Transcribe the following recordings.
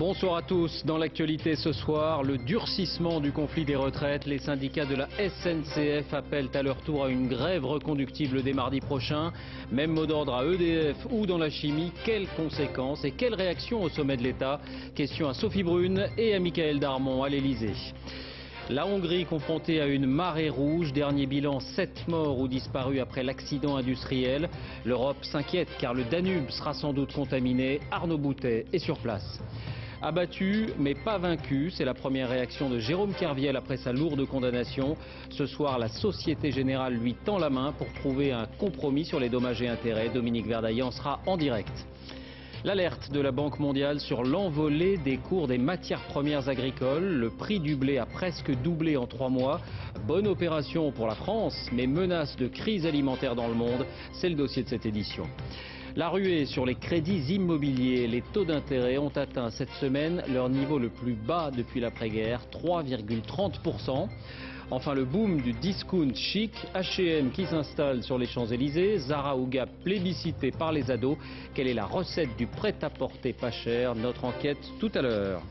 Bonsoir à tous. Dans l'actualité ce soir, le durcissement du conflit des retraites. Les syndicats de la SNCF appellent à leur tour à une grève reconductible dès mardi prochain. Même mot d'ordre à EDF ou dans la chimie. Quelles conséquences et quelles réactions au sommet de l'État? Question à Sophie Brune et à Michael Darmon à l'Elysée. La Hongrie confrontée à une marée rouge. Dernier bilan, 7 morts ou disparus après l'accident industriel. L'Europe s'inquiète car le Danube sera sans doute contaminé. Arnaud Boutet est sur place. Abattu mais pas vaincu, c'est la première réaction de Jérôme Kerviel après sa lourde condamnation. Ce soir, la Société Générale lui tend la main pour trouver un compromis sur les dommages et intérêts. Dominique Verdaillan sera en direct. L'alerte de la Banque mondiale sur l'envolée des cours des matières premières agricoles. Le prix du blé a presque doublé en 3 mois. Bonne opération pour la France, mais menace de crise alimentaire dans le monde. C'est le dossier de cette édition. La ruée sur les crédits immobiliers. Les taux d'intérêt ont atteint cette semaine leur niveau le plus bas depuis l'après-guerre, 3,30%. Enfin, le boom du discount chic, H&M qui s'installe sur les Champs-Élysées, Zara ou Gap plébiscité par les ados. Quelle est la recette du prêt-à-porter pas cher? Notre enquête tout à l'heure.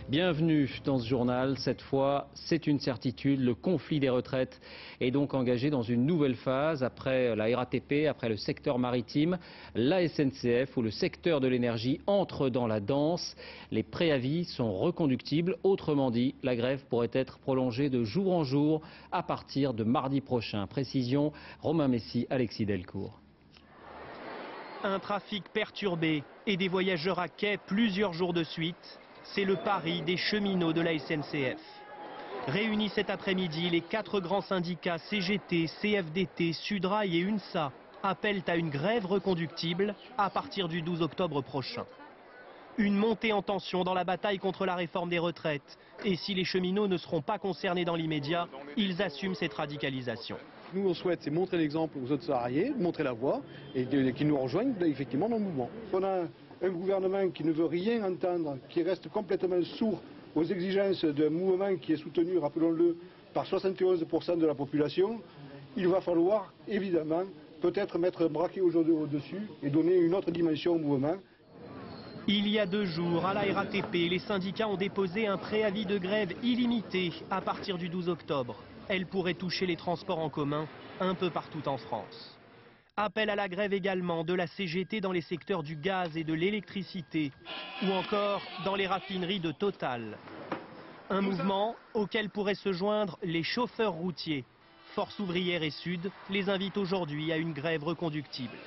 Bienvenue dans ce journal. Cette fois, c'est une certitude. Le conflit des retraites est donc engagé dans une nouvelle phase après la RATP, après le secteur maritime. La SNCF ou le secteur de l'énergie entre dans la danse. Les préavis sont reconductibles. Autrement dit, la grève pourrait être prolongée de jour en jour à partir de mardi prochain. Précision, Romain Messi, Alexis Delcourt. Un trafic perturbé et des voyageurs à quai plusieurs jours de suite. C'est le pari des cheminots de la SNCF. Réunis cet après-midi, les 4 grands syndicats CGT, CFDT, Sudrail et UNSA appellent à une grève reconductible à partir du 12 octobre prochain. Une montée en tension dans la bataille contre la réforme des retraites. Et si les cheminots ne seront pas concernés dans l'immédiat, ils assument cette radicalisation. Nous, on souhaite, c'est montrer l'exemple aux autres salariés, montrer la voie et qu'ils nous rejoignent effectivement dans le mouvement. On a un gouvernement qui ne veut rien entendre, qui reste complètement sourd aux exigences d'un mouvement qui est soutenu, rappelons-le, par 71% de la population. Il va falloir, évidemment, peut-être mettre un braquet aujourd'hui au-dessus et donner une autre dimension au mouvement. Il y a 2 jours, à la RATP, les syndicats ont déposé un préavis de grève illimité à partir du 12 octobre. Elle pourrait toucher les transports en commun un peu partout en France. Appel à la grève également de la CGT dans les secteurs du gaz et de l'électricité, ou encore dans les raffineries de Total. Un mouvement auquel pourraient se joindre les chauffeurs routiers. Force ouvrière et Sud les invitent aujourd'hui à une grève reconductible.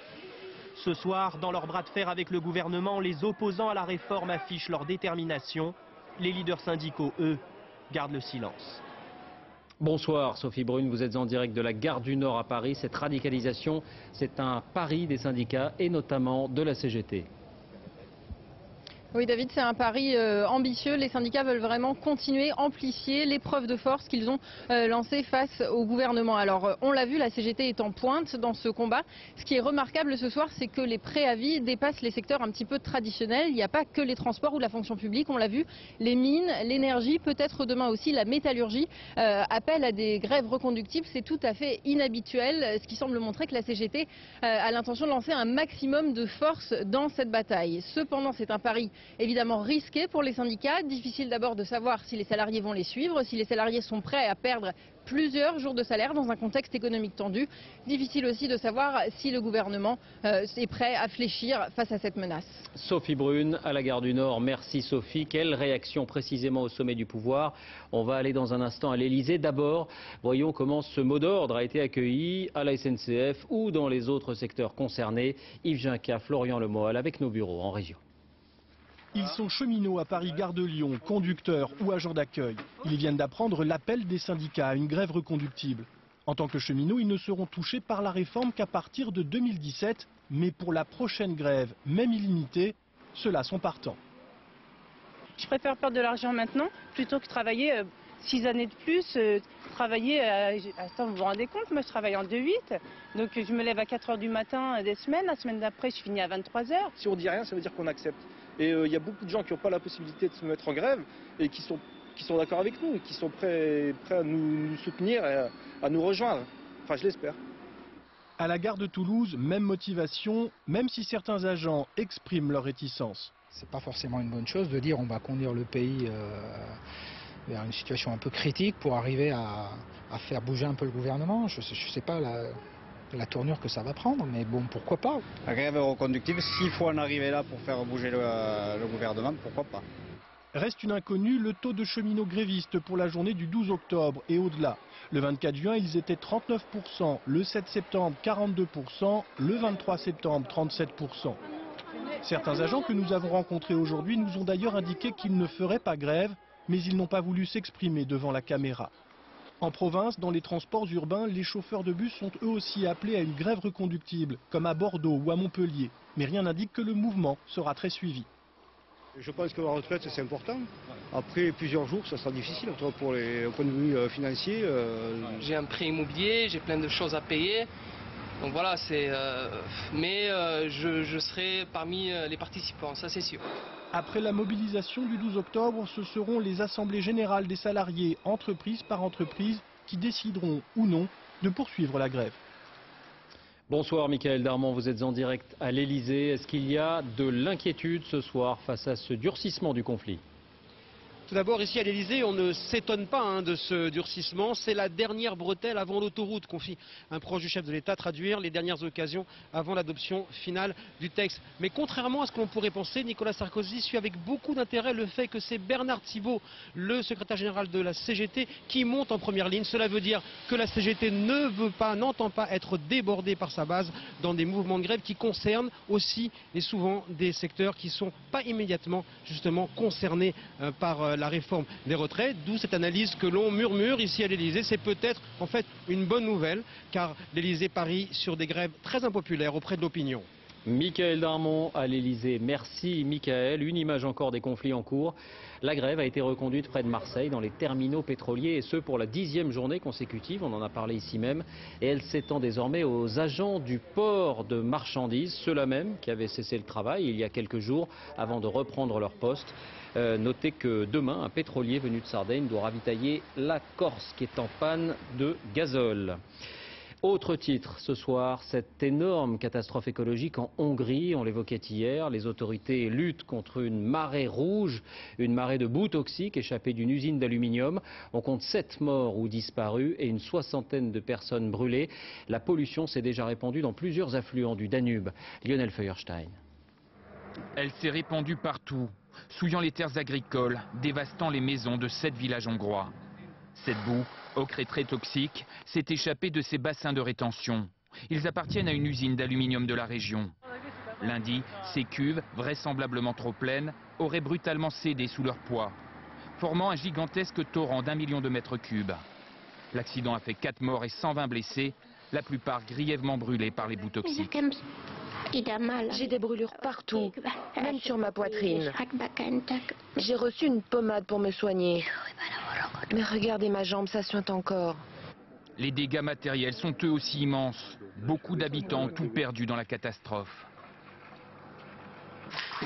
Ce soir, dans leur bras de fer avec le gouvernement, les opposants à la réforme affichent leur détermination. Les leaders syndicaux, eux, gardent le silence. Bonsoir Sophie Brune, vous êtes en direct de la gare du Nord à Paris. Cette radicalisation, c'est un pari des syndicats et notamment de la CGT. Oui David, c'est un pari ambitieux. Les syndicats veulent vraiment continuer, amplifier les preuves de force qu'ils ont lancées face au gouvernement. Alors on l'a vu, la CGT est en pointe dans ce combat. Ce qui est remarquable ce soir, c'est que les préavis dépassent les secteurs un petit peu traditionnels. Il n'y a pas que les transports ou la fonction publique, on l'a vu, les mines, l'énergie, peut-être demain aussi la métallurgie appellent à des grèves reconductibles. C'est tout à fait inhabituel, ce qui semble montrer que la CGT a l'intention de lancer un maximum de force dans cette bataille. Cependant, c'est un pari évidemment risqué pour les syndicats. Difficile d'abord de savoir si les salariés vont les suivre, si les salariés sont prêts à perdre plusieurs jours de salaire dans un contexte économique tendu. Difficile aussi de savoir si le gouvernement est prêt à fléchir face à cette menace. Sophie Brune, à la gare du Nord. Merci Sophie. Quelle réaction précisément au sommet du pouvoir? On va aller dans un instant à l'Elysée. D'abord, voyons comment ce mot d'ordre a été accueilli à la SNCF ou dans les autres secteurs concernés. Yves Ginca, Florian Lemoal avec nos bureaux en région. Ils sont cheminots à Paris-Gare de Lyon, conducteurs ou agents d'accueil. Ils viennent d'apprendre l'appel des syndicats à une grève reconductible. En tant que cheminots, ils ne seront touchés par la réforme qu'à partir de 2017. Mais pour la prochaine grève, même illimitée, ceux-là sont partants. Je préfère perdre de l'argent maintenant plutôt que travailler 6 années de plus. Travailler, attends, vous vous rendez compte, moi je travaille en 2-8. Donc je me lève à 4 h du matin des semaines. La semaine d'après, je finis à 23 h. Si on dit rien, ça veut dire qu'on accepte. Et il y a beaucoup de gens qui n'ont pas la possibilité de se mettre en grève et qui sont d'accord avec nous, et qui sont prêts à nous soutenir et à nous rejoindre. Enfin, je l'espère. À la gare de Toulouse, même motivation, même si certains agents expriment leur réticence. C'est pas forcément une bonne chose de dire on va conduire le pays vers une situation un peu critique pour arriver à faire bouger un peu le gouvernement. Je ne sais pas la tournure que ça va prendre, mais bon, pourquoi pas. La grève reconductible, s'il faut en arriver là pour faire bouger le gouvernement, pourquoi pas. Reste une inconnue, le taux de cheminots grévistes pour la journée du 12 octobre et au-delà. Le 24 juin, ils étaient 39%, le 7 septembre 42%, le 23 septembre 37%. Certains agents que nous avons rencontrés aujourd'hui nous ont d'ailleurs indiqué qu'ils ne feraient pas grève, mais ils n'ont pas voulu s'exprimer devant la caméra. En province, dans les transports urbains, les chauffeurs de bus sont eux aussi appelés à une grève reconductible, comme à Bordeaux ou à Montpellier. Mais rien n'indique que le mouvement sera très suivi. Je pense que la retraite, c'est important. Après plusieurs jours, ça sera difficile pour les points de vue financier. J'ai un prêt immobilier, j'ai plein de choses à payer. Donc voilà, je serai parmi les participants, ça c'est sûr. Après la mobilisation du 12 octobre, ce seront les assemblées générales des salariés, entreprise par entreprise, qui décideront ou non de poursuivre la grève. Bonsoir Michaël Darmon, vous êtes en direct à l'Elysée. Est-ce qu'il y a de l'inquiétude ce soir face à ce durcissement du conflit ? Tout d'abord, ici à l'Elysée, on ne s'étonne pas de ce durcissement. C'est la dernière bretelle avant l'autoroute, confie un proche du chef de l'État, traduire les dernières occasions avant l'adoption finale du texte. Mais contrairement à ce que l'on pourrait penser, Nicolas Sarkozy suit avec beaucoup d'intérêt le fait que c'est Bernard Thibault, le secrétaire général de la CGT, qui monte en première ligne. Cela veut dire que la CGT n'entend pas être débordée par sa base dans des mouvements de grève qui concernent aussi et souvent des secteurs qui ne sont pas immédiatement justement concernés par la réforme des retraites, d'où cette analyse que l'on murmure ici à l'Elysée. C'est peut-être en fait une bonne nouvelle, car l'Elysée parie sur des grèves très impopulaires auprès de l'opinion. Michaël Darmon à l'Elysée. Merci Michaël. Une image encore des conflits en cours. La grève a été reconduite près de Marseille dans les terminaux pétroliers et ce pour la 10e journée consécutive. On en a parlé ici même. Et elle s'étend désormais aux agents du port de marchandises, ceux-là même qui avaient cessé le travail il y a quelques jours avant de reprendre leur poste. Notez que demain, un pétrolier venu de Sardaigne doit ravitailler la Corse qui est en panne de gazole. Autre titre ce soir, cette énorme catastrophe écologique en Hongrie, on l'évoquait hier, les autorités luttent contre une marée rouge, une marée de boue toxique échappée d'une usine d'aluminium. On compte 7 morts ou disparus et une 60aine de personnes brûlées. La pollution s'est déjà répandue dans plusieurs affluents du Danube. Lionel Feuerstein. Elle s'est répandue partout, souillant les terres agricoles, dévastant les maisons de 7 villages hongrois. Cette boue, ocre et très toxique, s'est échappée de ces bassins de rétention. Ils appartiennent à une usine d'aluminium de la région. Lundi, ces cuves, vraisemblablement trop pleines, auraient brutalement cédé sous leur poids, formant un gigantesque torrent d'1 million de mètres cubes. L'accident a fait 4 morts et 120 blessés, la plupart grièvement brûlés par les boues toxiques. J'ai des brûlures partout, même sur ma poitrine. J'ai reçu une pommade pour me soigner. Mais regardez ma jambe, ça suinte encore. Les dégâts matériels sont eux aussi immenses. Beaucoup d'habitants ont tout perdu dans la catastrophe.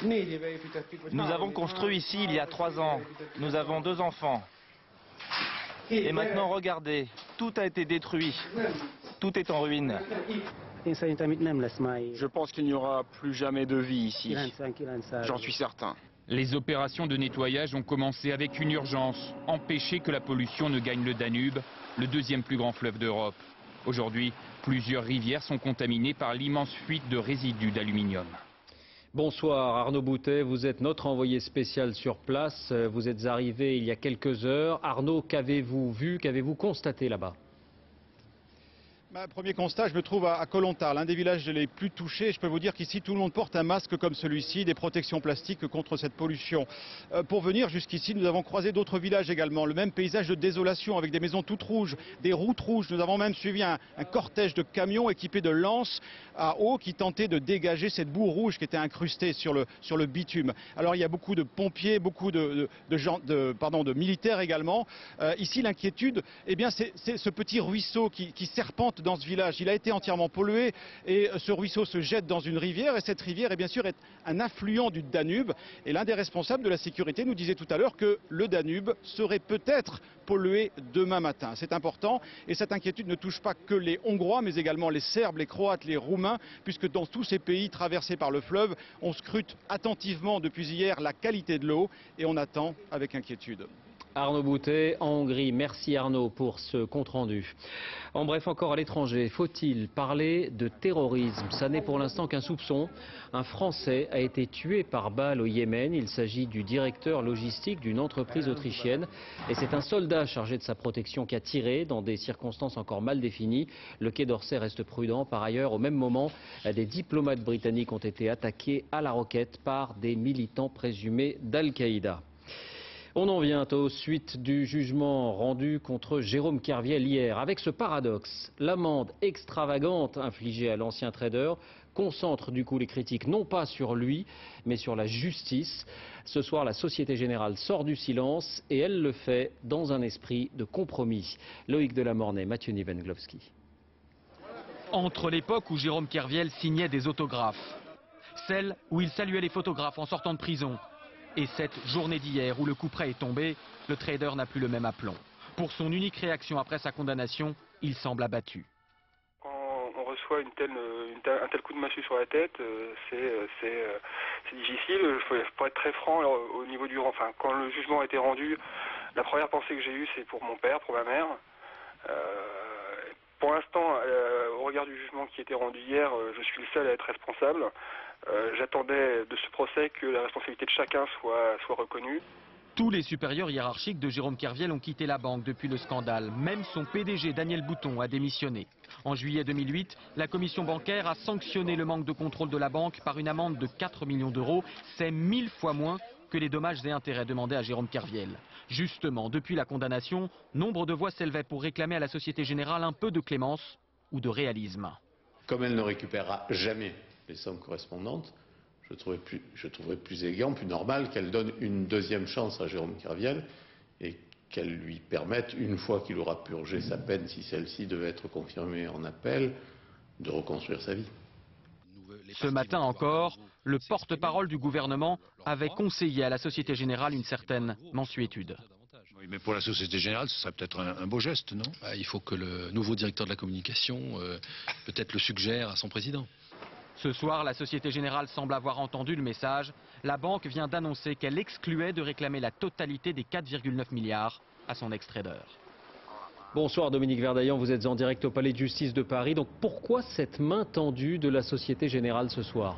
Nous avons construit ici il y a 3 ans. Nous avons 2 enfants. Et maintenant, regardez, tout a été détruit. Tout est en ruine. Je pense qu'il n'y aura plus jamais de vie ici. J'en suis certain. Les opérations de nettoyage ont commencé avec une urgence, empêcher que la pollution ne gagne le Danube, le 2e plus grand fleuve d'Europe. Aujourd'hui, plusieurs rivières sont contaminées par l'immense fuite de résidus d'aluminium. Bonsoir Arnaud Boutet, vous êtes notre envoyé spécial sur place. Vous êtes arrivé il y a quelques heures. Arnaud, qu'avez-vous vu, qu'avez-vous constaté là-bas ? Premier constat, je me trouve à Kollontar, l'un des villages les plus touchés. Je peux vous dire qu'ici, tout le monde porte un masque comme celui-ci, des protections plastiques contre cette pollution. Pour venir jusqu'ici, nous avons croisé d'autres villages également. Le même paysage de désolation avec des maisons toutes rouges, des routes rouges. Nous avons même suivi un cortège de camions équipés de lances à eau qui tentaient de dégager cette boue rouge qui était incrustée sur le bitume. Alors il y a beaucoup de pompiers, beaucoup de militaires également. Ici, l'inquiétude, eh bien, c'est ce petit ruisseau qui serpente forte dans ce village. Il a été entièrement pollué et ce ruisseau se jette dans une rivière et cette rivière, bien sûr, est un affluent du Danube. Et l'un des responsables de la sécurité nous disait tout à l'heure que le Danube serait peut-être pollué demain matin. C'est important et cette inquiétude ne touche pas que les Hongrois, mais également les Serbes, les Croates, les Roumains, puisque dans tous ces pays traversés par le fleuve, on scrute attentivement depuis hier la qualité de l'eau et on attend avec inquiétude. Arnaud Boutet en Hongrie. Merci Arnaud pour ce compte-rendu. En bref, encore à l'étranger, faut-il parler de terrorisme? Ça n'est pour l'instant qu'un soupçon. Un Français a été tué par balle au Yémen. Il s'agit du directeur logistique d'une entreprise autrichienne. Et c'est un soldat chargé de sa protection qui a tiré dans des circonstances encore mal définies. Le Quai d'Orsay reste prudent. Par ailleurs, au même moment, des diplomates britanniques ont été attaqués à la roquette par des militants présumés d'Al-Qaïda. On en vient aux suites du jugement rendu contre Jérôme Kerviel hier. Avec ce paradoxe, l'amende extravagante infligée à l'ancien trader concentre du coup les critiques non pas sur lui, mais sur la justice. Ce soir, la Société Générale sort du silence et elle le fait dans un esprit de compromis. Loïc Delamornay, Mathieu Nivenglowski. Entre l'époque où Jérôme Kerviel signait des autographes, celle où il saluait les photographes en sortant de prison, et cette journée d'hier où le coup près est tombé, le trader n'a plus le même aplomb. Pour son unique réaction après sa condamnation, il semble abattu. Quand on reçoit un tel coup de massue sur la tête, c'est difficile. Pour être très franc, au niveau du, quand le jugement a été rendu, la première pensée que j'ai eue, c'est pour mon père, pour ma mère. Pour l'instant, au regard du jugement qui a été rendu hier, je suis le seul à être responsable. J'attendais de ce procès que la responsabilité de chacun soit reconnue. Tous les supérieurs hiérarchiques de Jérôme Kerviel ont quitté la banque depuis le scandale. Même son PDG Daniel Bouton a démissionné. En juillet 2008, la commission bancaire a sanctionné le manque de contrôle de la banque par une amende de 4 millions d'euros. C'est 1000 fois moins que les dommages et intérêts demandés à Jérôme Kerviel. Justement, depuis la condamnation, nombre de voix s'élevaient pour réclamer à la Société Générale un peu de clémence ou de réalisme. Comme elle ne récupérera jamais les sommes correspondantes, je trouverais plus élégant, plus normal qu'elle donne une deuxième chance à Jérôme Kerviel et qu'elle lui permette, une fois qu'il aura purgé sa peine, si celle-ci devait être confirmée en appel, de reconstruire sa vie. Ce matin encore, le porte-parole du gouvernement avait conseillé à la Société Générale une certaine mansuétude. Oui, mais pour la Société Générale, ce serait peut-être un beau geste, non? Il faut que le nouveau directeur de la communication peut-être le suggère à son président. Ce soir, la Société Générale semble avoir entendu le message. La banque vient d'annoncer qu'elle excluait de réclamer la totalité des 4,9 milliards à son ex-trader. Bonsoir Dominique Verdaillan, vous êtes en direct au Palais de Justice de Paris. Donc pourquoi cette main tendue de la Société Générale ce soir ?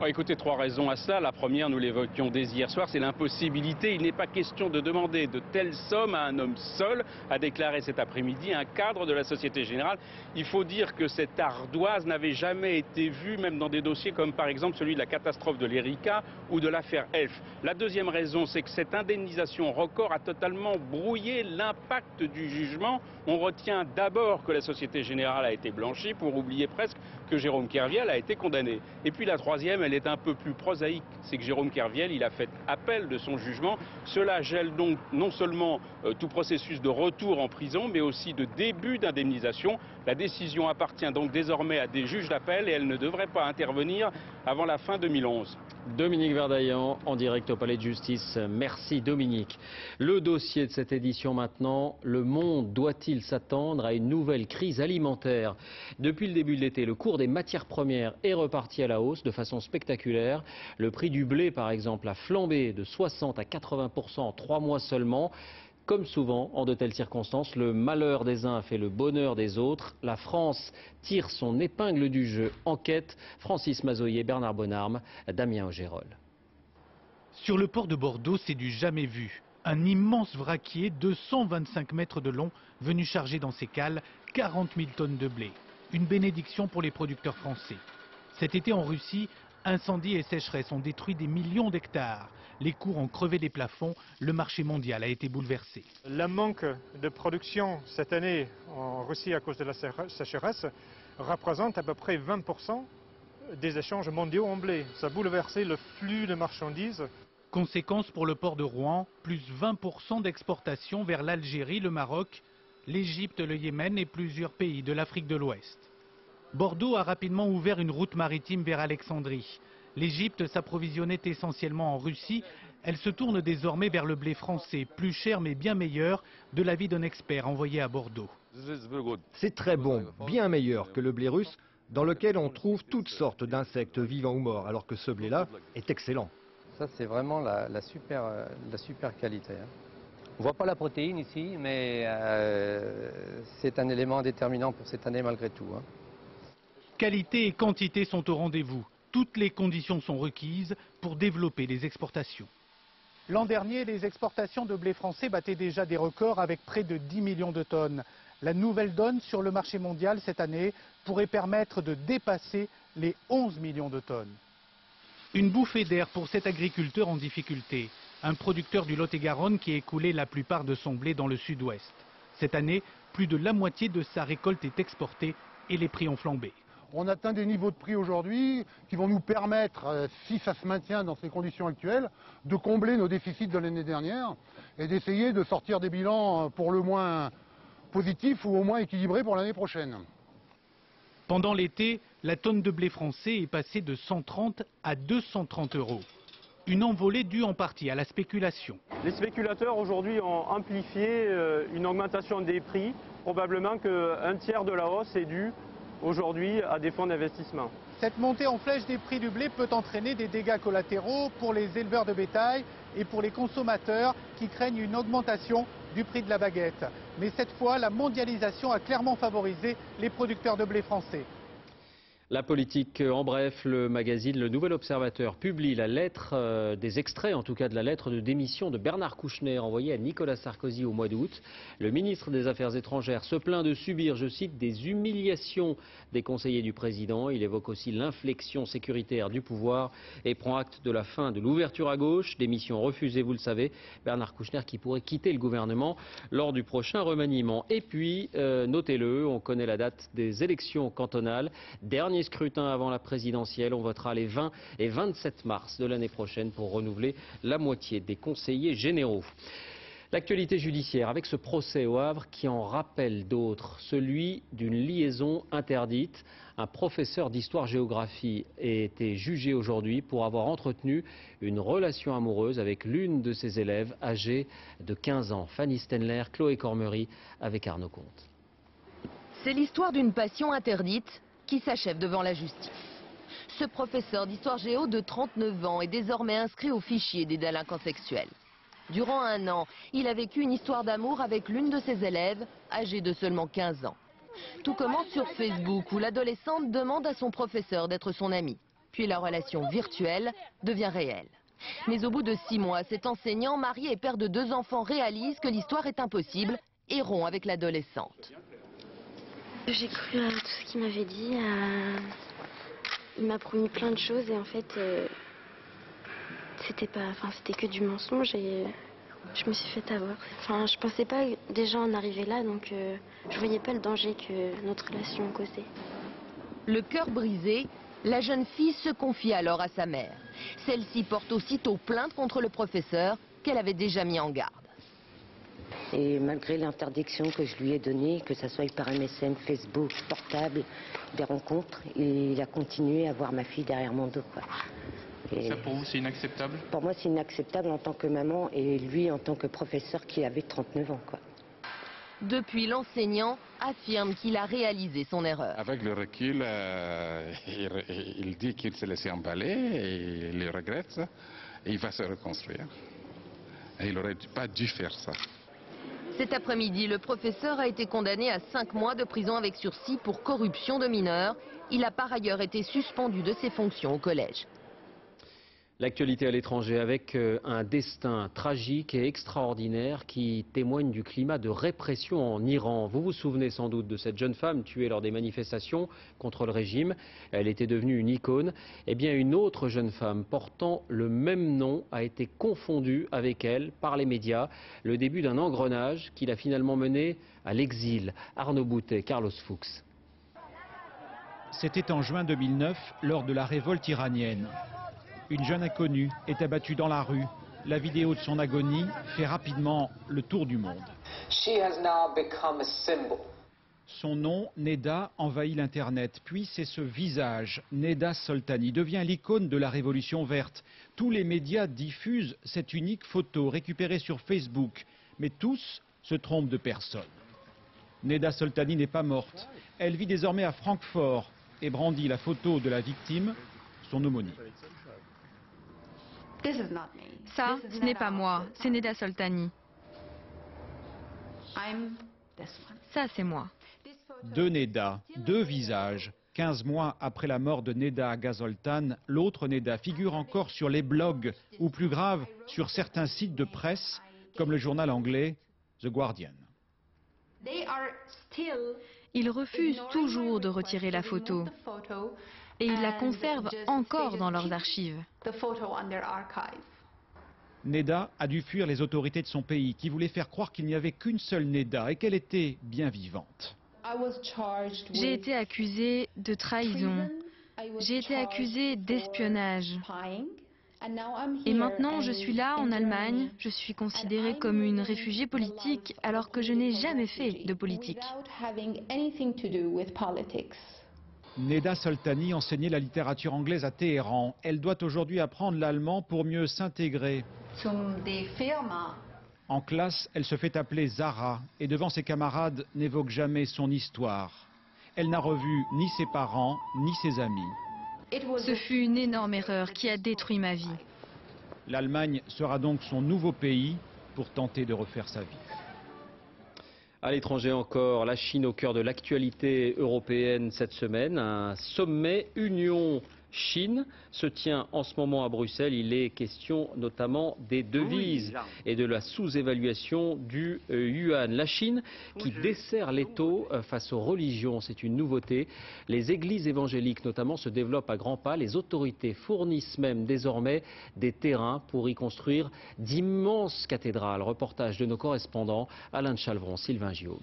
Écoutez, 3 raisons à cela. La première, nous l'évoquions dès hier soir, c'est l'impossibilité. Il n'est pas question de demander de telles sommes à un homme seul, a déclaré cet après-midi un cadre de la Société Générale. Il faut dire que cette ardoise n'avait jamais été vue, même dans des dossiers comme par exemple celui de la catastrophe de l'Erika ou de l'affaire Elf. La deuxième raison, c'est que cette indemnisation record a totalement brouillé l'impact du jugement. On retient d'abord que la Société Générale a été blanchie pour oublier presque que Jérôme Kerviel a été condamné. Et puis la troisième, elle est un peu plus prosaïque, c'est que Jérôme Kerviel, il a fait appel de son jugement. Cela gèle donc non seulement tout processus de retour en prison, mais aussi de début d'indemnisation. La décision appartient donc désormais à des juges d'appel et elle ne devrait pas intervenir avant la fin 2011. Dominique Verdaillan en direct au Palais de Justice. Merci Dominique. Le dossier de cette édition maintenant, le monde doit-il s'attendre à une nouvelle crise alimentaire? Depuis le début de l'été, le cours des matières premières est reparti à la hausse de façon spectaculaire. Le prix du blé par exemple a flambé de 60 à 80% en 3 mois seulement. Comme souvent, en de telles circonstances, le malheur des uns a fait le bonheur des autres. La France tire son épingle du jeu. Enquête, Francis Mazoyer, Bernard Bonarme, Damien Augérol. Sur le port de Bordeaux, c'est du jamais vu. Un immense vraquier de 125 mètres de long, venu charger dans ses cales 40 000 tonnes de blé. Une bénédiction pour les producteurs français. Cet été en Russie, incendies et sécheresse ont détruit des millions d'hectares. Les cours ont crevé les plafonds, le marché mondial a été bouleversé. Le manque de production cette année en Russie à cause de la sécheresse représente à peu près 20% des échanges mondiaux en blé. Ça a bouleversé le flux de marchandises. Conséquence pour le port de Rouen, plus 20% d'exportation vers l'Algérie, le Maroc l'Égypte, le Yémen et plusieurs pays de l'Afrique de l'Ouest. Bordeaux a rapidement ouvert une route maritime vers Alexandrie. L'Égypte s'approvisionnait essentiellement en Russie. Elle se tourne désormais vers le blé français, plus cher mais bien meilleur, de l'avis d'un expert envoyé à Bordeaux. C'est très bon, bien meilleur que le blé russe, dans lequel on trouve toutes sortes d'insectes vivants ou morts, alors que ce blé-là est excellent. Ça, c'est vraiment la super qualité. On ne voit pas la protéine ici, mais c'est un élément déterminant pour cette année malgré tout. Qualité et quantité sont au rendez-vous. Toutes les conditions sont requises pour développer les exportations. L'an dernier, les exportations de blé français battaient déjà des records avec près de 10 millions de tonnes. La nouvelle donne sur le marché mondial cette année pourrait permettre de dépasser les 11 millions de tonnes. Une bouffée d'air pour cet agriculteur en difficulté, un producteur du Lot-et-Garonne qui écoulait la plupart de son blé dans le sud-ouest. Cette année, plus de la moitié de sa récolte est exportée et les prix ont flambé. On atteint des niveaux de prix aujourd'hui qui vont nous permettre, si ça se maintient dans ces conditions actuelles, de combler nos déficits de l'année dernière et d'essayer de sortir des bilans pour le moins positifs ou au moins équilibrés pour l'année prochaine. Pendant l'été, la tonne de blé français est passée de 130 à 230 €. Une envolée due en partie à la spéculation. Les spéculateurs aujourd'hui ont amplifié une augmentation des prix. Probablement qu'un tiers de la hausse est due aujourd'hui à des fonds d'investissement. Cette montée en flèche des prix du blé peut entraîner des dégâts collatéraux pour les éleveurs de bétail et pour les consommateurs qui craignent une augmentation du prix de la baguette. Mais cette fois, la mondialisation a clairement favorisé les producteurs de blé français. La politique en bref, le magazine Le Nouvel Observateur publie la lettre, des extraits en tout cas de la lettre de démission de Bernard Kouchner envoyée à Nicolas Sarkozy au mois d'août. Le ministre des Affaires étrangères se plaint de subir, je cite, des humiliations des conseillers du président. Il évoque aussi l'inflexion sécuritaire du pouvoir et prend acte de la fin de l'ouverture à gauche. Démission refusée, vous le savez. Bernard Kouchner qui pourrait quitter le gouvernement lors du prochain remaniement. Et puis, notez-le, on connaît la date des élections cantonales. Dernier scrutin avant la présidentielle. On votera les 20 et 27 mars de l'année prochaine pour renouveler la moitié des conseillers généraux. L'actualité judiciaire avec ce procès au Havre qui en rappelle d'autres, celui d'une liaison interdite. Un professeur d'histoire-géographie a été jugé aujourd'hui pour avoir entretenu une relation amoureuse avec l'une de ses élèves âgée de 15 ans. Fanny Stenler, Chloé Cormery avec Arnaud Comte. C'est l'histoire d'une passion interdite qui s'achève devant la justice. Ce professeur d'histoire-géo de 39 ans est désormais inscrit au fichier des délinquants sexuels. Durant un an, il a vécu une histoire d'amour avec l'une de ses élèves, âgée de seulement 15 ans. Tout commence sur Facebook où l'adolescente demande à son professeur d'être son ami. Puis la relation virtuelle devient réelle. Mais au bout de 6 mois, cet enseignant, marié et père de 2 enfants, réalise que l'histoire est impossible et rompt avec l'adolescente. J'ai cru à tout ce qu'il m'avait dit. Il m'a promis plein de choses et en fait, c'était que du mensonge et je me suis fait avoir. Enfin, je pensais pas déjà en arriver là, donc je voyais pas le danger que notre relation causait. Le cœur brisé, la jeune fille se confie alors à sa mère. Celle-ci porte aussitôt plainte contre le professeur qu'elle avait déjà mis en garde. Et malgré l'interdiction que je lui ai donnée, que ce soit par MSN, Facebook, portable, des rencontres, il a continué à voir ma fille derrière mon dos, quoi. Et ça pour vous c'est inacceptable? Pour moi c'est inacceptable en tant que maman et lui en tant que professeur qui avait 39 ans, quoi. Depuis, l'enseignant affirme qu'il a réalisé son erreur. Avec le recul, il dit qu'il s'est laissé emballer et il le regrette et il va se reconstruire. Et il n'aurait pas dû faire ça. Cet après-midi, le professeur a été condamné à 5 mois de prison avec sursis pour corruption de mineurs. Il a par ailleurs été suspendu de ses fonctions au collège. L'actualité à l'étranger avec un destin tragique et extraordinaire qui témoigne du climat de répression en Iran. Vous vous souvenez sans doute de cette jeune femme tuée lors des manifestations contre le régime. Elle était devenue une icône. Eh bien, une autre jeune femme portant le même nom a été confondue avec elle par les médias. Le début d'un engrenage qui l'a finalement menée à l'exil. Arnaud Boutet, Carlos Fuchs. C'était en juin 2009, lors de la révolte iranienne. Une jeune inconnue est abattue dans la rue. La vidéo de son agonie fait rapidement le tour du monde. Son nom, Neda, envahit l'Internet. Puis c'est ce visage, Neda Soltani, devient l'icône de la révolution verte. Tous les médias diffusent cette unique photo récupérée sur Facebook. Mais tous se trompent de personne. Neda Soltani n'est pas morte. Elle vit désormais à Francfort et brandit la photo de la victime, son homonyme. Ça, ce n'est pas moi, c'est Neda Soltani. Ça, c'est moi. Deux Neda, deux visages. 15 mois après la mort de Neda Agha-Zoltan, l'autre Neda figure encore sur les blogs, ou plus grave, sur certains sites de presse, comme le journal anglais The Guardian. Ils refusent toujours de retirer la photo. Et ils la conservent encore dans leurs archives. Neda a dû fuir les autorités de son pays, qui voulaient faire croire qu'il n'y avait qu'une seule Neda et qu'elle était bien vivante. J'ai été accusée de trahison. J'ai été accusée d'espionnage. Et maintenant, je suis là, en Allemagne. Je suis considérée comme une réfugiée politique, alors que je n'ai jamais fait de politique. Neda Soltani enseignait la littérature anglaise à Téhéran. Elle doit aujourd'hui apprendre l'allemand pour mieux s'intégrer. En classe, elle se fait appeler Zara et devant ses camarades n'évoque jamais son histoire. Elle n'a revu ni ses parents ni ses amis. Ce fut une énorme erreur qui a détruit ma vie. L'Allemagne sera donc son nouveau pays pour tenter de refaire sa vie. À l'étranger encore, la Chine au cœur de l'actualité européenne cette semaine. Un sommet Union-Chine se tient en ce moment à Bruxelles. Il est question notamment des devises et de la sous-évaluation du yuan. La Chine qui desserre l'étau face aux religions, c'est une nouveauté. Les églises évangéliques notamment se développent à grands pas. Les autorités fournissent même désormais des terrains pour y construire d'immenses cathédrales. Reportage de nos correspondants Alain de Chalvron, Sylvain Guillaume.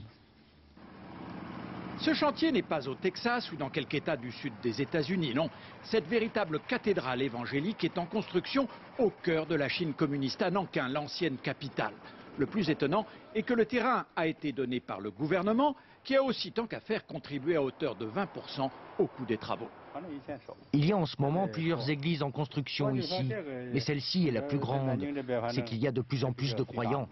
Ce chantier n'est pas au Texas ou dans quelque état du sud des États-Unis, non. Cette véritable cathédrale évangélique est en construction au cœur de la Chine communiste, à Nankin, l'ancienne capitale. Le plus étonnant est que le terrain a été donné par le gouvernement, qui a aussi, tant qu'à faire, contribué à hauteur de 20% au coût des travaux. Il y a en ce moment plusieurs églises en construction ici, mais celle-ci est la plus grande. C'est qu'il y a de plus en plus de croyants.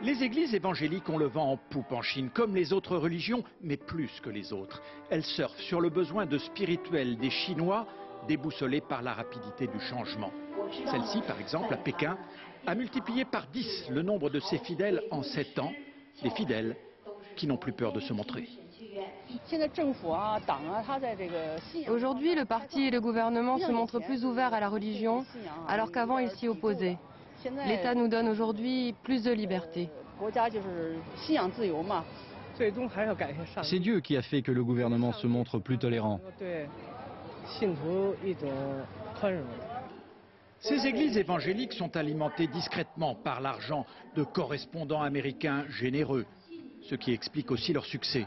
Les églises évangéliques ont le vent en poupe en Chine, comme les autres religions, mais plus que les autres. Elles surfent sur le besoin de spirituel des Chinois, déboussolés par la rapidité du changement. Celle-ci, par exemple, à Pékin, a multiplié par 10 le nombre de ses fidèles en 7 ans, des fidèles qui n'ont plus peur de se montrer. Aujourd'hui, le parti et le gouvernement se montrent plus ouverts à la religion, alors qu'avant ils s'y opposaient. L'État nous donne aujourd'hui plus de liberté. C'est Dieu qui a fait que le gouvernement se montre plus tolérant. Ces églises évangéliques sont alimentées discrètement par l'argent de correspondants américains généreux, ce qui explique aussi leur succès.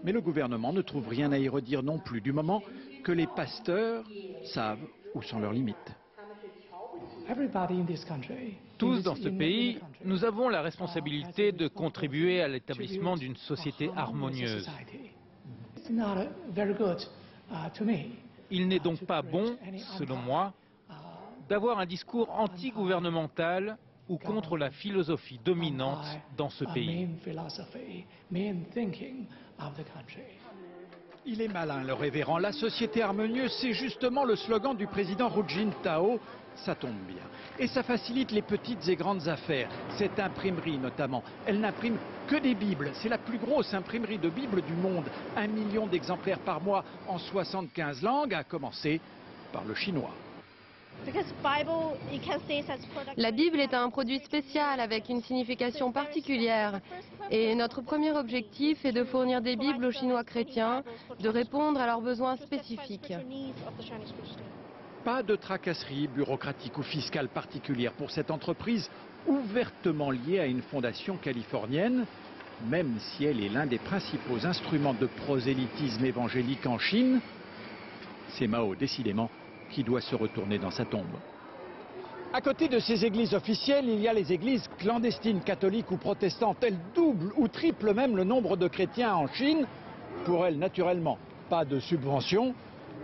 Mais le gouvernement ne trouve rien à y redire non plus, du moment que les pasteurs savent où sont leurs limites. Tous dans ce pays, nous avons la responsabilité de contribuer à l'établissement d'une société harmonieuse. Il n'est donc pas bon, selon moi, d'avoir un discours anti-gouvernemental ou contre la philosophie dominante dans ce pays. Il est malin, le révérend. La société harmonieuse, c'est justement le slogan du président Hu Jintao. Ça tombe bien. Et ça facilite les petites et grandes affaires. Cette imprimerie notamment, elle n'imprime que des Bibles. C'est la plus grosse imprimerie de Bibles du monde. 1 million d'exemplaires par mois en 75 langues, à commencer par le chinois. La Bible est un produit spécial avec une signification particulière. Et notre premier objectif est de fournir des Bibles aux Chinois chrétiens, de répondre à leurs besoins spécifiques. Pas de tracasserie bureaucratique ou fiscale particulière pour cette entreprise ouvertement liée à une fondation californienne, même si elle est l'un des principaux instruments de prosélytisme évangélique en Chine. C'est Mao, décidément, qui doit se retourner dans sa tombe. À côté de ces églises officielles, il y a les églises clandestines, catholiques ou protestantes. Elles doublent ou triplent même le nombre de chrétiens en Chine. Pour elles, naturellement, pas de subvention,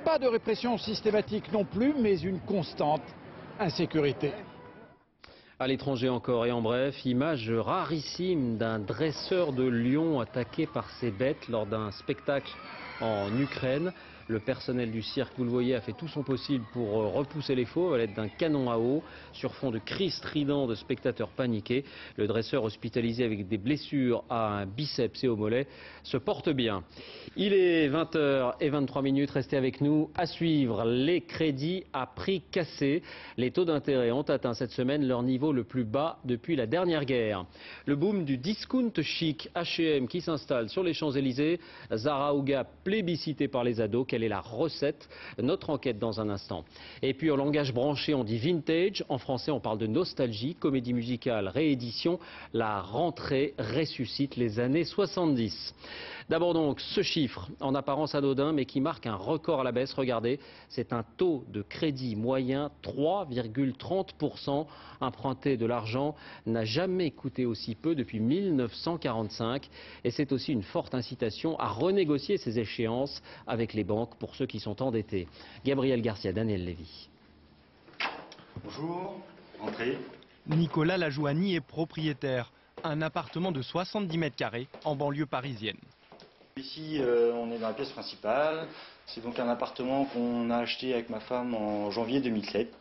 pas de répression systématique non plus, mais une constante insécurité. À l'étranger encore et en bref, image rarissime d'un dresseur de lions attaqué par ses bêtes lors d'un spectacle en Ukraine. Le personnel du cirque, vous le voyez, a fait tout son possible pour repousser les fauves à l'aide d'un canon à eau. Sur fond de cris stridents de spectateurs paniqués, le dresseur hospitalisé avec des blessures à un biceps et au mollet se porte bien. Il est 20h23, restez avec nous. À suivre, les crédits à prix cassé. Les taux d'intérêt ont atteint cette semaine leur niveau le plus bas depuis la dernière guerre. Le boom du discount chic H&M qui s'installe sur les Champs-Élysées. Zara ou Gap plébiscité par les ados. Quelle est la recette? Notre enquête dans un instant. Et puis en langage branché, on dit vintage. En français, on parle de nostalgie, comédie musicale, réédition. La rentrée ressuscite les années 70. D'abord donc ce chiffre, en apparence anodin, mais qui marque un record à la baisse. Regardez, c'est un taux de crédit moyen 3,30%. Emprunter de l'argent n'a jamais coûté aussi peu depuis 1945. Et c'est aussi une forte incitation à renégocier ces échéances avec les banques pour ceux qui sont endettés. Gabriel Garcia, Daniel Lévy. Bonjour, entrez. Nicolas Lajouani est propriétaire. Un appartement de 70 mètres carrés en banlieue parisienne. Ici, on est dans la pièce principale. C'est donc un appartement qu'on a acheté avec ma femme en janvier 2007.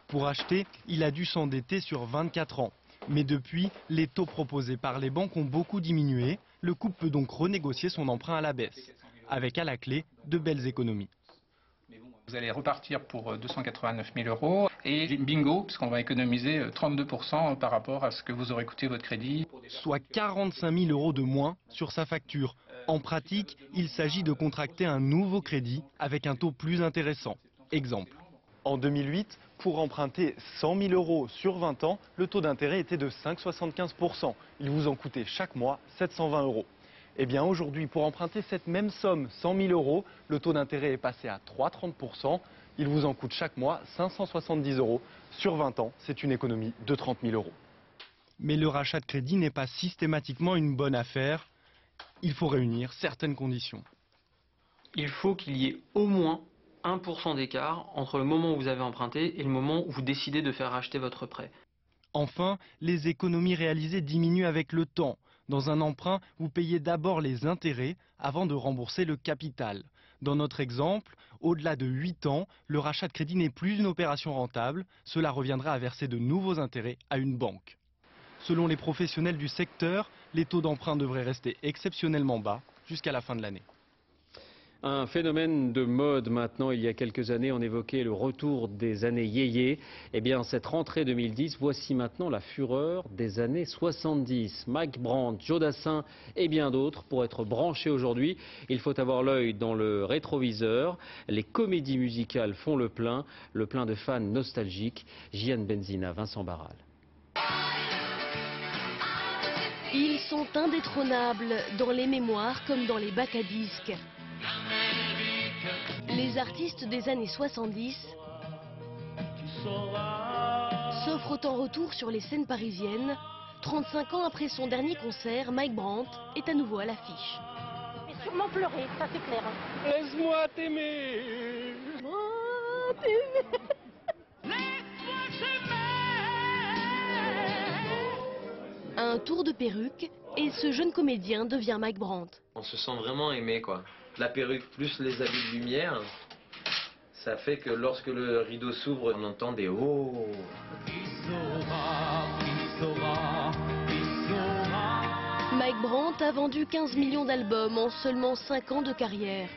Pour acheter, il a dû s'endetter sur 24 ans. Mais depuis, les taux proposés par les banques ont beaucoup diminué. Le couple peut donc renégocier son emprunt à la baisse, avec à la clé de belles économies. Vous allez repartir pour 289 000 euros et bingo, puisqu'on va économiser 32% par rapport à ce que vous aurez coûté votre crédit. Soit 45 000 euros de moins sur sa facture. En pratique, il s'agit de contracter un nouveau crédit avec un taux plus intéressant. Exemple. En 2008, pour emprunter 100 000 euros sur 20 ans, le taux d'intérêt était de 5,75%. Il vous en coûtait chaque mois 720 euros. Eh bien aujourd'hui, pour emprunter cette même somme, 100 000 euros, le taux d'intérêt est passé à 3,30%. Il vous en coûte chaque mois 570 euros. Sur 20 ans, c'est une économie de 30 000 euros. Mais le rachat de crédit n'est pas systématiquement une bonne affaire. Il faut réunir certaines conditions. Il faut qu'il y ait au moins 1% d'écart entre le moment où vous avez emprunté et le moment où vous décidez de faire racheter votre prêt. Enfin, les économies réalisées diminuent avec le temps. Dans un emprunt, vous payez d'abord les intérêts avant de rembourser le capital. Dans notre exemple, au-delà de 8 ans, le rachat de crédit n'est plus une opération rentable. Cela reviendra à verser de nouveaux intérêts à une banque. Selon les professionnels du secteur, les taux d'emprunt devraient rester exceptionnellement bas jusqu'à la fin de l'année. Un phénomène de mode maintenant. Il y a quelques années, on évoquait le retour des années yéyé. Eh bien, cette rentrée 2010, voici maintenant la fureur des années 70. Mike Brandt, Joe Dassin et bien d'autres. Pour être branché aujourd'hui, il faut avoir l'œil dans le rétroviseur. Les comédies musicales font le plein de fans nostalgiques. Gian Benzina, Vincent Barral. Ils sont indétrônables dans les mémoires comme dans les bacs à disques. Les artistes des années 70 s'offrent en retour sur les scènes parisiennes. 35 ans après son dernier concert, Mike Brandt est à nouveau à l'affiche. Il va sûrement pleurer, ça c'est clair. Laisse-moi t'aimer. Un tour de perruque et ce jeune comédien devient Mike Brandt. On se sent vraiment aimé, quoi. La perruque plus les habits de lumière, ça fait que lorsque le rideau s'ouvre, on entend des oh. Mike Brandt a vendu 15 millions d'albums en seulement 5 ans de carrière.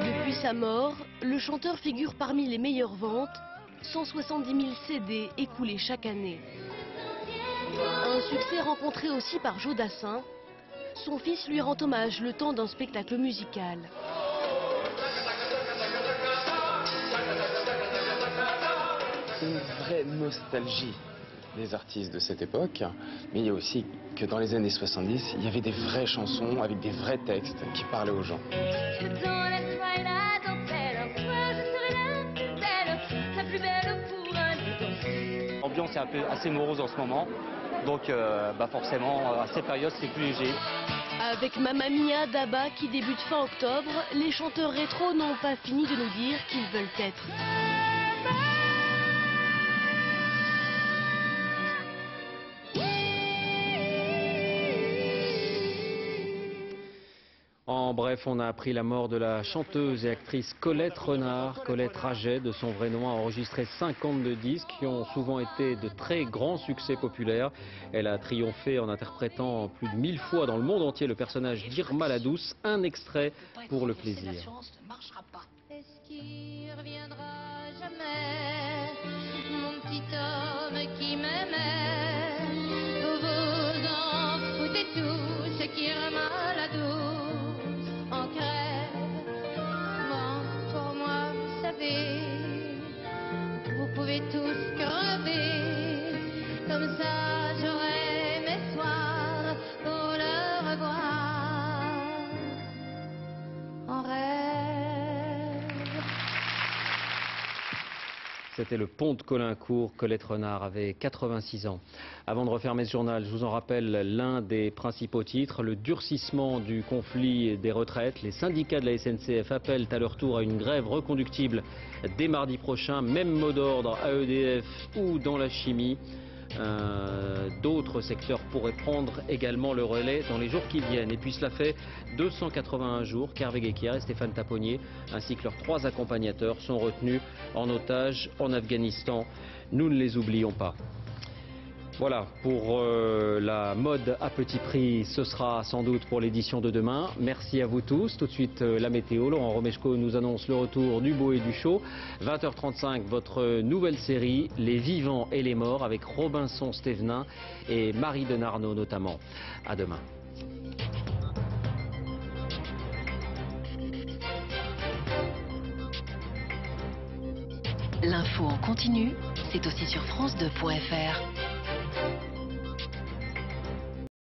Depuis sa mort, le chanteur figure parmi les meilleures ventes. 170 000 CD écoulés chaque année. Un succès rencontré aussi par Joe Dassin. Son fils lui rend hommage le temps d'un spectacle musical. Une vraie nostalgie. les artistes de cette époque, mais il y a aussi que dans les années 70, il y avait des vraies chansons avec des vrais textes qui parlaient aux gens. L'ambiance est assez morose en ce moment, donc forcément à cette période c'est plus léger. Avec Mamma Mia d'Abba qui débute fin octobre, les chanteurs rétro n'ont pas fini de nous dire qu'ils veulent être. En bref, on a appris la mort de la chanteuse et actrice Colette Renard. Colette Raget, de son vrai nom, a enregistré 52 disques qui ont souvent été de très grands succès populaires. Elle a triomphé en interprétant plus de 1000 fois dans le monde entier le personnage d'Irma la Douce. Un extrait pour le plaisir. Est-ce qu'il reviendra jamais, mon petit homme qui m'aimait? Vous en foutez tous, ce qui Irma la Douce en crève. Bon, pour moi, vous savez, vous pouvez tous crever. Comme ça, j'aurai mes soirs pour le revoir en rêve. C'était le pont de Caulaincourt. Colette Renard avait 86 ans. Avant de refermer ce journal, je vous en rappelle l'un des principaux titres, le durcissement du conflit des retraites. Les syndicats de la SNCF appellent à leur tour à une grève reconductible dès mardi prochain. Même mot d'ordre à EDF ou dans la chimie. D'autres secteurs pourraient prendre également le relais dans les jours qui viennent. Et puis cela fait 281 jours qu'Hervé Guéquière et Stéphane Taponnier, ainsi que leurs 3 accompagnateurs, sont retenus en otage en Afghanistan. Nous ne les oublions pas. Voilà, pour la mode à petit prix, ce sera sans doute pour l'édition de demain. Merci à vous tous. Tout de suite, la météo. Laurent Romeshko nous annonce le retour du beau et du chaud. 20h35, votre nouvelle série, Les vivants et les morts, avec Robinson Stévenin et Marie Denarnaud notamment. À demain. L'info en continu, c'est aussi sur France2.fr.